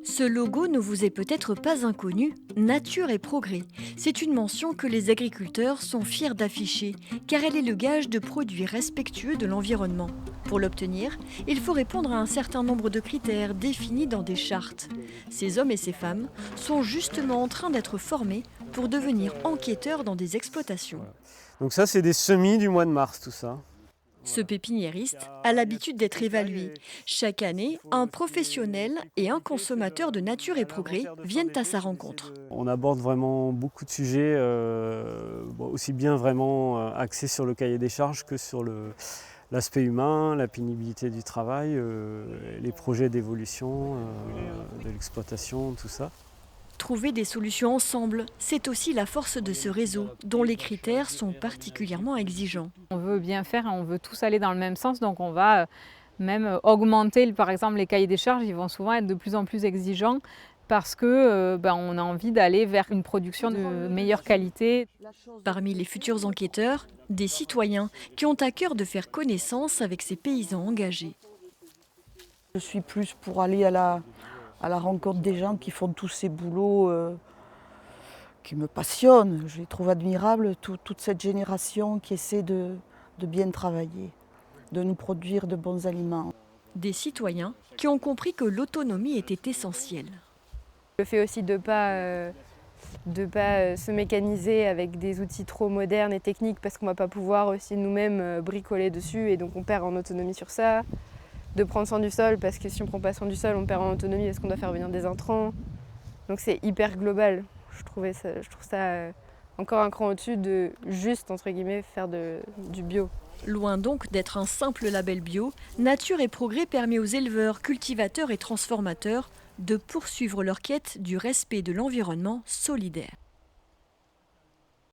Ce logo ne vous est peut-être pas inconnu, Nature et Progrès. C'est une mention que les agriculteurs sont fiers d'afficher, car elle est le gage de produits respectueux de l'environnement. Pour l'obtenir, il faut répondre à un certain nombre de critères définis dans des chartes. Ces hommes et ces femmes sont justement en train d'être formés pour devenir enquêteurs dans des exploitations. Donc ça, c'est des semis du mois de mars, tout ça. Ce pépiniériste a l'habitude d'être évalué. Chaque année, un professionnel et un consommateur de Nature et Progrès viennent à sa rencontre. On aborde vraiment beaucoup de sujets, aussi bien vraiment axés sur le cahier des charges que sur l'aspect humain, la pénibilité du travail, les projets d'évolution de l'exploitation, tout ça. Trouver des solutions ensemble, c'est aussi la force de ce réseau, dont les critères sont particulièrement exigeants. On veut bien faire, on veut tous aller dans le même sens, donc on va même augmenter, par exemple, les cahiers des charges, ils vont souvent être de plus en plus exigeants parce que on a envie d'aller vers une production de meilleure qualité. Parmi les futurs enquêteurs, des citoyens qui ont à cœur de faire connaissance avec ces paysans engagés. Je suis plus pour aller à la rencontre des gens qui font tous ces boulots qui me passionnent. Je les trouve admirables, toute cette génération qui essaie de bien travailler, de nous produire de bons aliments. Des citoyens qui ont compris que l'autonomie était essentielle. Le fait aussi de ne pas se mécaniser avec des outils trop modernes et techniques parce qu'on ne va pas pouvoir aussi nous-mêmes bricoler dessus et donc on perd en autonomie sur ça. De prendre soin du sol parce que si on ne prend pas soin du sol, on perd en autonomie parce qu'on doit faire venir des intrants. Donc c'est hyper global. Je trouve ça encore un cran au-dessus de juste, entre guillemets, faire du bio. Loin donc d'être un simple label bio, Nature et Progrès permet aux éleveurs, cultivateurs et transformateurs de poursuivre leur quête du respect de l'environnement solidaire.